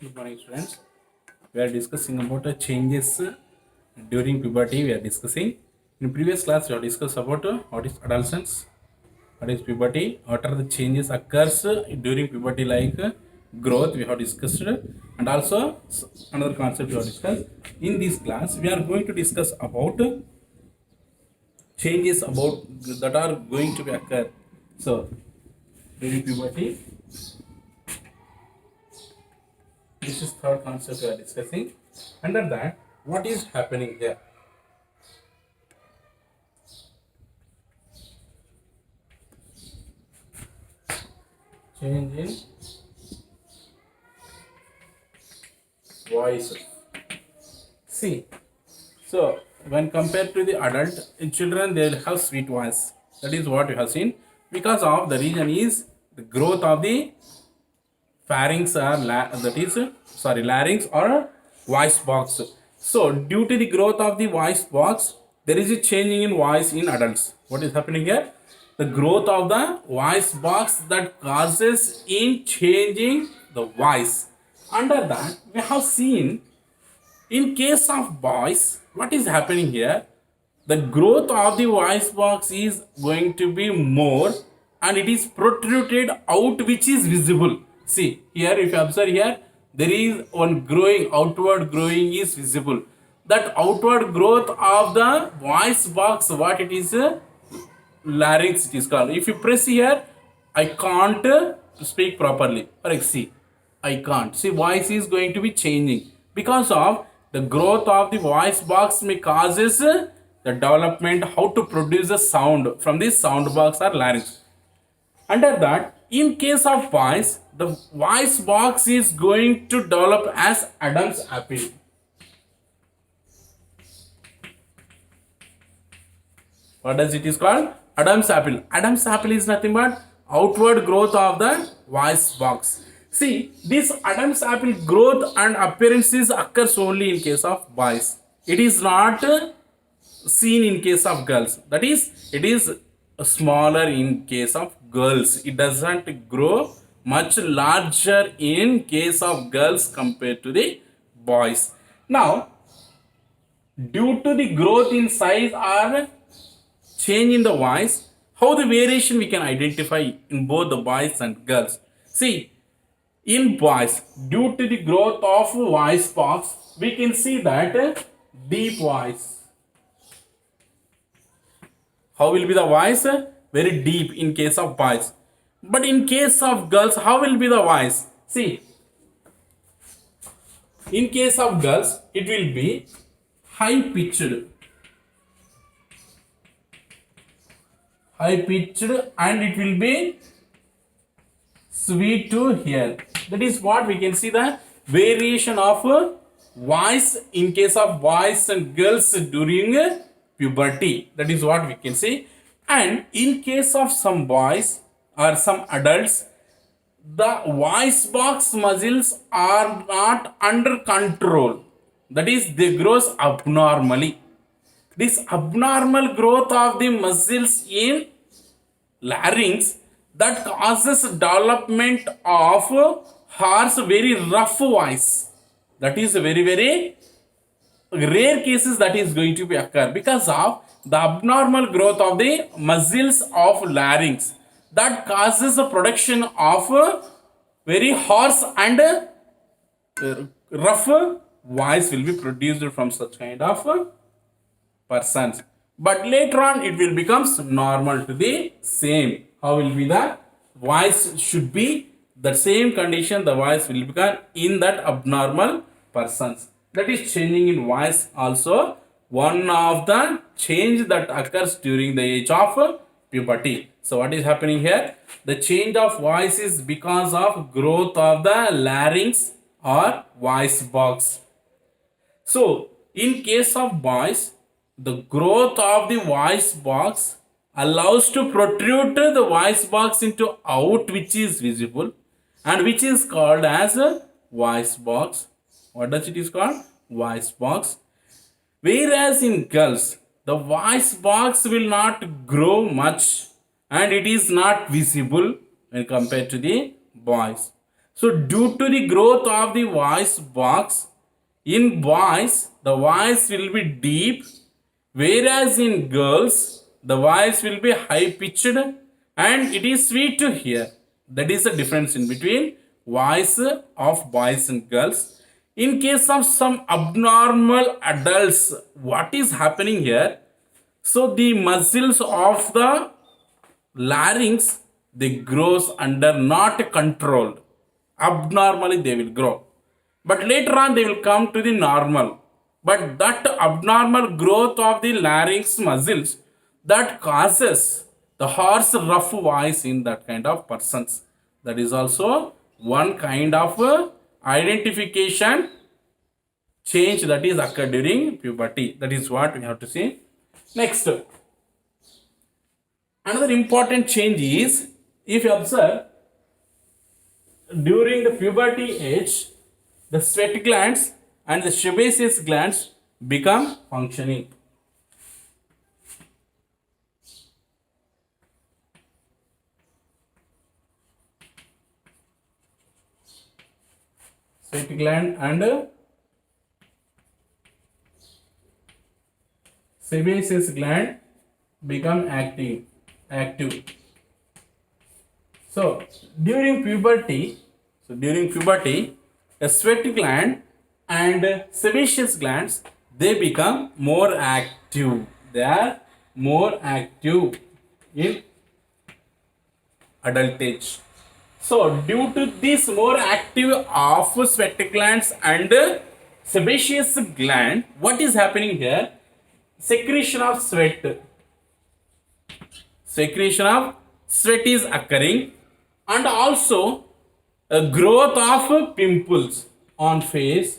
Good morning, students. We are discussing about the changes during puberty. We are discussing in previous class. We have discussed about what is adolescence, what is puberty, what are the changes occurs during puberty, like growth. We have discussed, and also another concept we have discussed. In this class, we are going to discuss about changes about that are going to be occur. So during puberty, this is third concept we are discussing. Under that, what is happening here? Change in voice. See, so when compared to the adult, in children they will have sweet voice. That is what we have seen. Because of the reason is the growth of the pharynx or larynx or voice box. So due to the growth of the voice box, there is a changing in voice in adults. What is happening here? The growth of the voice box that causes in changing the voice. Under that, we have seen in case of boys, what is happening here? The growth of the voice box is going to be more and it is protruded out, which is visible. See here, if you observe here, there is one growing, outward growing is visible. That outward growth of the voice box, what it is, larynx it is called. If you press here, I can't speak properly. Or see, I can't. See, voice is going to be changing because of the growth of the voice box may causes the development how to produce a sound from this sound box or larynx. Under that, in case of voice, the voice box is going to develop as Adam's apple. What does it is called? Adam's apple. Adam's apple is nothing but outward growth of the voice box. See, this Adam's apple growth and appearances occurs only in case of boys. It is not seen in case of girls. That is, it is smaller in case of girls. It doesn't grow much larger in case of girls compared to the boys. Now, due to the growth in size or change in the voice, how the variation we can identify in both the boys and girls. See, in boys, due to the growth of voice box, we can see that deep voice. How will be the voice? Very deep in case of boys. But in case of girls, how will be the voice? See, in case of girls, it will be high pitched. High pitched and it will be sweet to hear. That is what we can see the variation of voice in case of boys and girls during puberty. That is what we can see. And in case of some boys or some adults, the voice box muscles are not under control. That is, they grow abnormally. This abnormal growth of the muscles in larynx that causes development of harsh, very rough voice. That is very, very rare cases that is going to be occur because of the abnormal growth of the muscles of larynx that causes the production of very harsh and rough voice will be produced from such kind of persons. But later on it will becomes normal to the same. How will be the voice should be the same condition, the voice will become in that abnormal persons. That is changing in voice also one of the change that occurs during the age of puberty. So what is happening here? The change of voice is because of growth of the larynx or voice box. So in case of boys, the growth of the voice box allows to protrude the voice box into out, which is visible and which is called as a voice box. What does it is called? Voice box. Whereas in girls, the voice box will not grow much and it is not visible when compared to the boys. So due to the growth of the voice box, in boys the voice will be deep, whereas in girls the voice will be high pitched and it is sweet to hear. That is the difference in between voice of boys and girls. In case of some abnormal adults, what is happening here? So the muscles of the larynx they grows under not controlled. Abnormally they will grow, but later on they will come to the normal. But that abnormal growth of the larynx muscles that causes the hoarse rough voice in that kind of persons. That is also one kind of identification change that is occurred during puberty. That is what we have to see. Next, another important change is, if you observe, during the puberty age, the sweat glands and the sebaceous glands become functioning. Sweat gland and sebaceous gland become active. So during puberty, a sweat gland and sebaceous glands they become more active. They are more active in adult age. So due to this more active of sweat glands and sebaceous gland, what is happening here? Secretion of sweat is occurring, and also a growth of pimples on face.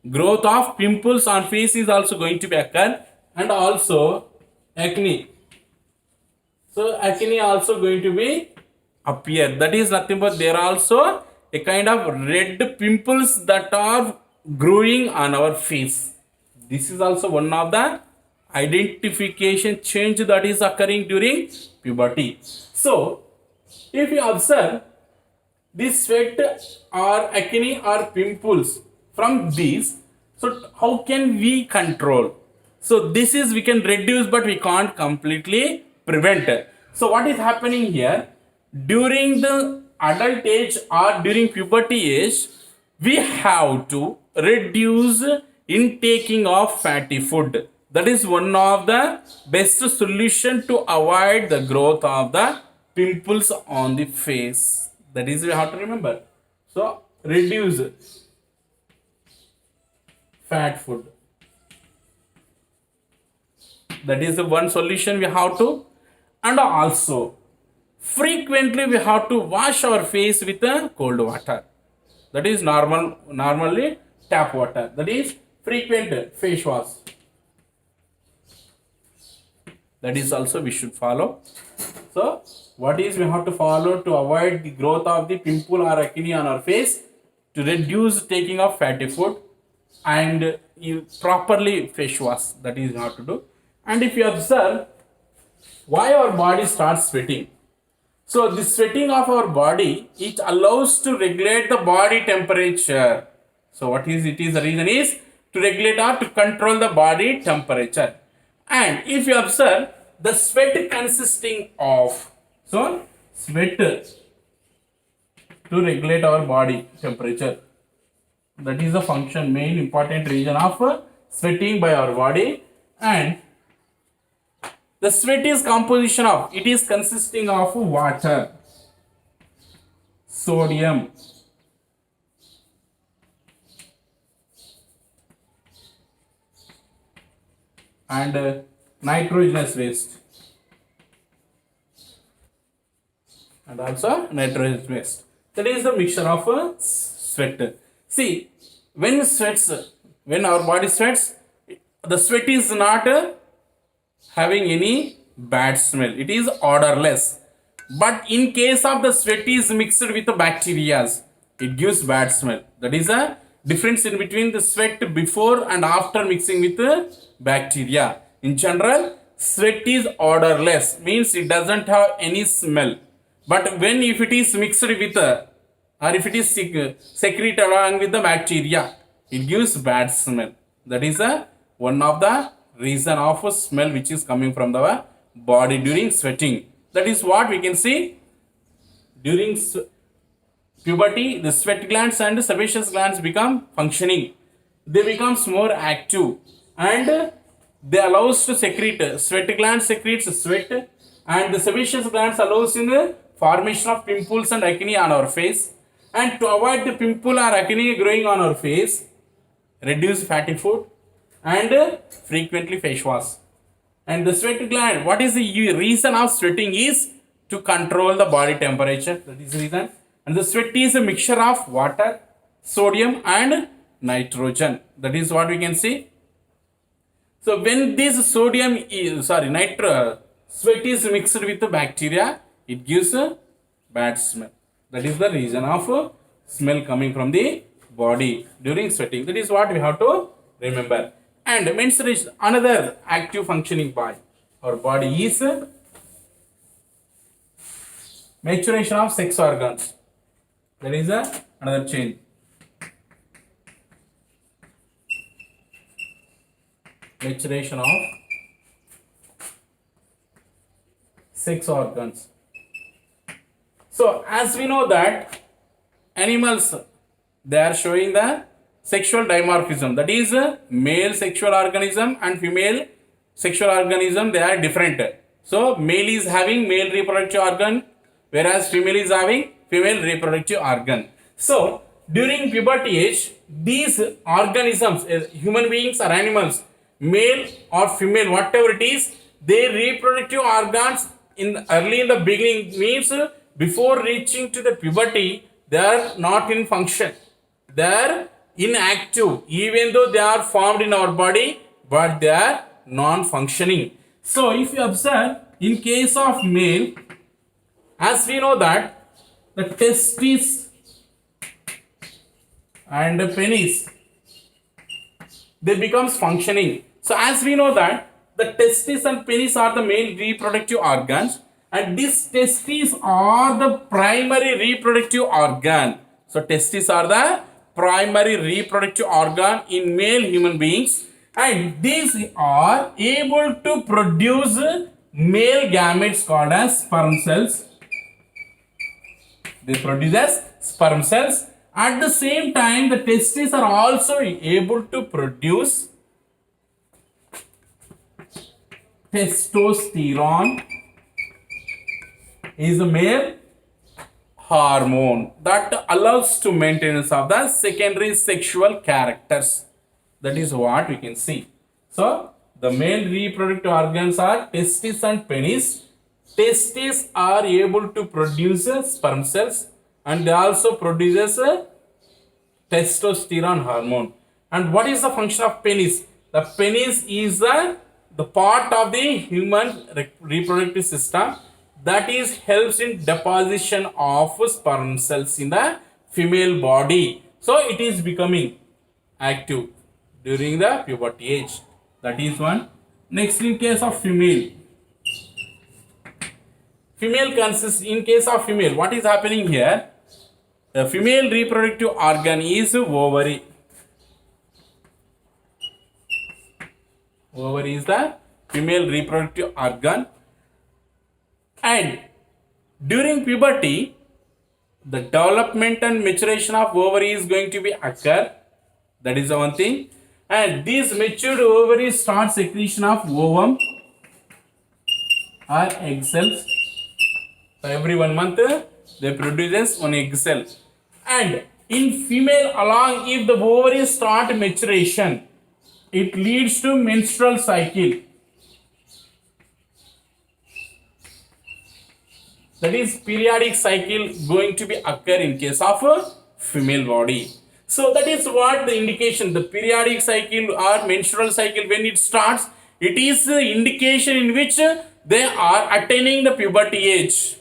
Growth of pimples on face is also going to be occur, and also acne. So acne also going to be appear. That is nothing but there are also a kind of red pimples that are growing on our face. This is also one of the identification change that is occurring during puberty. So if you observe this sweat or acne or pimples from these, so how can we control? So this is we can reduce, but we can't completely prevent. So what is happening here? During the adult age or during puberty age, we have to reduce intaking of fatty food. That is one of the best solution to avoid the growth of the pimples on the face. That is we have to remember. So reduce fat food. That is the one solution we have to. And also frequently we have to wash our face with cold water. That is normally tap water. That is frequent face wash. That is also we should follow. So what is we have to follow to avoid the growth of the pimple or acne on our face, to reduce taking of fatty food, and you properly face wash. That is how to do. And if you observe why our body starts sweating, so the sweating of our body, it allows to regulate the body temperature. So what is it is the reason is to regulate or to control the body temperature. And if you observe the sweat consisting of, so sweat to regulate our body temperature. That is the function, main important reason of sweating by our body. And the sweat is composition of, it is consisting of water, sodium, and nitrogenous waste, and also nitrogenous waste. That is the mixture of sweat. See, when our body sweats, the sweat is not having any bad smell. It is odorless. But in case of the sweat is mixed with the bacteria, it gives bad smell. That is a difference in between the sweat before and after mixing with the bacteria. In general, sweat is odorless, means it doesn't have any smell. But when if it is mixed with or if it is secreted along with the bacteria, it gives bad smell. That is one of the reason of a smell which is coming from the body during sweating. That is what we can see during puberty. The sweat glands and sebaceous glands become functioning. They becomes more active and they allows to secrete. Sweat gland secretes sweat and the sebaceous glands allows in the formation of pimples and acne on our face. And to avoid the pimple or acne growing on our face, reduce fatty food and frequently face wash. And the sweat gland, what is the reason of sweating is to control the body temperature. That is the reason. And the sweat is a mixture of water, sodium and nitrogen. That is what we can see. So when this sodium is, sweat is mixed with the bacteria, it gives a bad smell. That is the reason of smell coming from the body during sweating. That is what we have to remember. And menstruation, another active functioning by our body is maturation of sex organs. There is another change. Maturation of sex organs. So as we know that animals, they are showing the sexual dimorphism. That is male sexual organism and female sexual organism, they are different. So male is having male reproductive organ, whereas female is having female reproductive organ. So during puberty age, these organisms, human beings or animals, male or female, whatever it is, their reproductive organs early in the beginning means before reaching to the puberty, they are not in function. They are inactive, even though they are formed in our body, but they are non-functioning. So if you observe, in case of male, as we know that the testes and the penis, they becomes functioning. So as we know that the testes and penis are the male reproductive organs, and these testes are the primary reproductive organ. So testes are the primary reproductive organ in male human beings, and these are able to produce male gametes called as sperm cells. They produce as sperm cells. At the same time, the testes are also able to produce testosterone, is a male hormone that allows to maintenance of the secondary sexual characters. That is what we can see. So the male reproductive organs are testes and penis. Testes are able to produce sperm cells and they also produces testosterone hormone. And what is the function of penis? The penis is the part of the human reproductive system that is helps in deposition of sperm cells in the female body. So it is becoming active during the puberty age. That is one. Next, in case of female, in case of female, what is happening here? The female reproductive organ is ovary. Ovary is the female reproductive organ, and during puberty, the development and maturation of ovary is going to be occur. That is the one thing. And these matured ovaries start secretion of ovum or egg cells. So every 1 month they produces one egg cell. And in female, along if the ovaries start maturation, it leads to menstrual cycle. That is periodic cycle going to be occur in case of a female body. So that is what the indication, the periodic cycle or menstrual cycle, when it starts, it is the indication in which they are attaining the puberty age.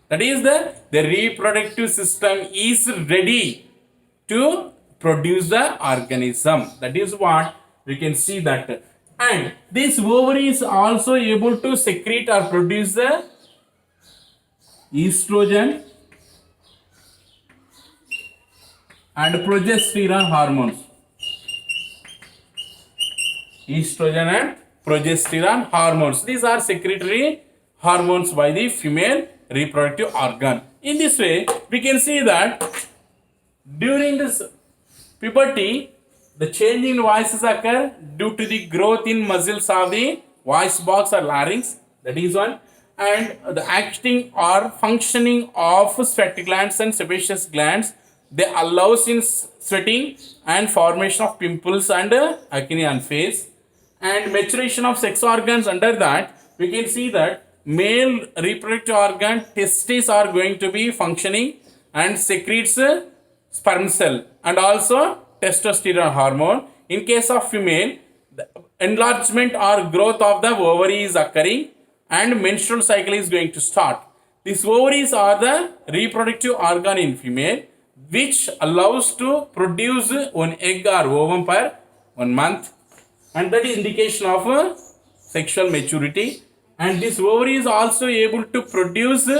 That is the reproductive system is ready to produce the organism. That is what we can see that. And this ovary is also able to secrete or produce the estrogen and progesterone hormones. Estrogen and progesterone hormones. These are secretory hormones by the female reproductive organ. In this way, we can see that during this puberty, the change in voices occur due to the growth in muscles of the voice box or larynx. That is one. And the acting or functioning of sweat glands and sebaceous glands, they allows in sweating and formation of pimples and acne on face. And maturation of sex organs, under that we can see that male reproductive organ testes are going to be functioning and secretes sperm cell and also testosterone hormone. In case of female, the enlargement or growth of the ovary is occurring and menstrual cycle is going to start. These ovaries are the reproductive organ in female which allows to produce one egg or ovum per 1 month, and that is indication of sexual maturity. And this ovary is also able to produce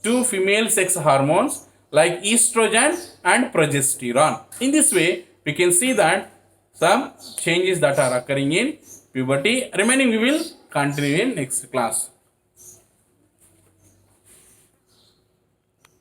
two female sex hormones like estrogen and progesterone. In this way, we can see that some changes that are occurring in puberty. Remaining we will continue in next class.